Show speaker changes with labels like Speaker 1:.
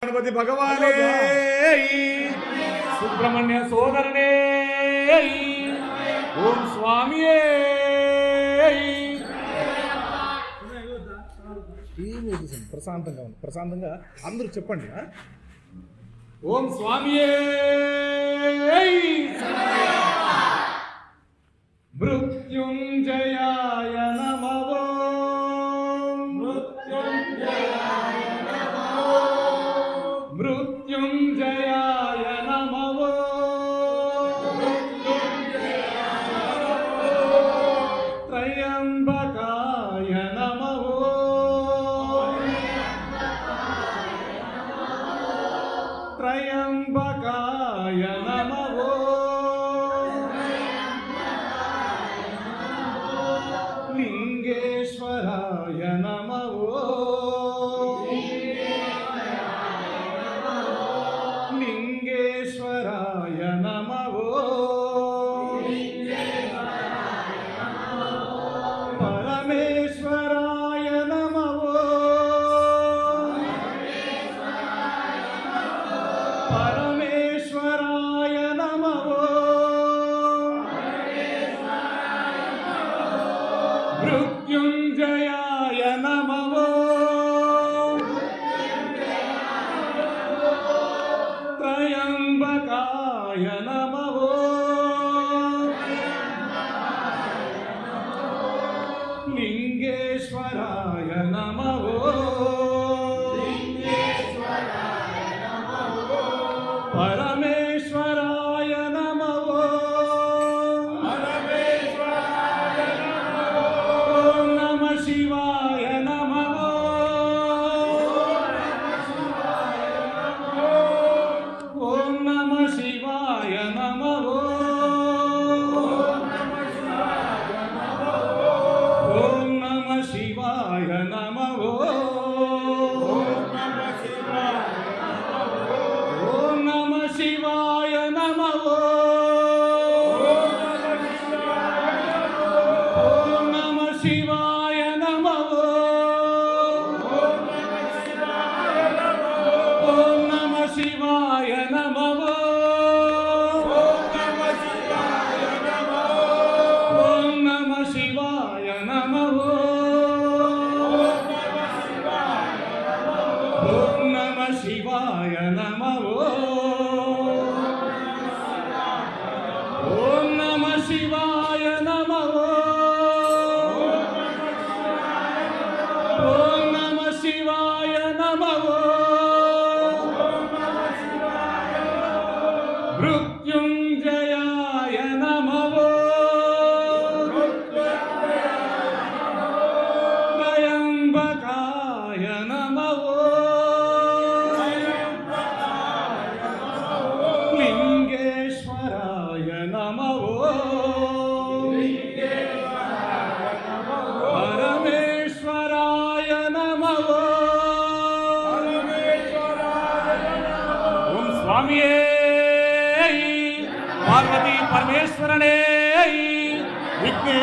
Speaker 1: गणपति भगवाने सुब्रह्मण्य सोदरने ओम स्वामी प्रशांत अंदर चेप्पंడి ओम स्वामी मृत्युंजयाय नमः मृत्युंजयाय नमः त्रयंबकाय नमः त्रयंबकाय नमः लिंगेश्वराय नमः लिंगेश्वराय नमः परमेश्वराय नमः परमेश्वराय नमः मृत्युंजयाय नमः त्रयंबकाय नमः लिंगेश्वराय नमः परमेश्वराय नमः ओम नमः शिवाय नमः ओम नमः शिवाय नमः ओम नमः शिवाय नमः ओम नमः शिवाय नमः ओम नमः शिवाय नमः ओम नमः शिवाय नमः ओम नमः शिवाय नमः ओम नमः शिवाय नमः ओम नमः शिवाय नमः ओम नमः शिवाय नमः मृत्युंजयाय नमः त्रयंबकाय नमः लिंगेश्वराय नमः परमेश्वराय नमः ओम स्वामी पार्वती परमेश्वरने विघ्ने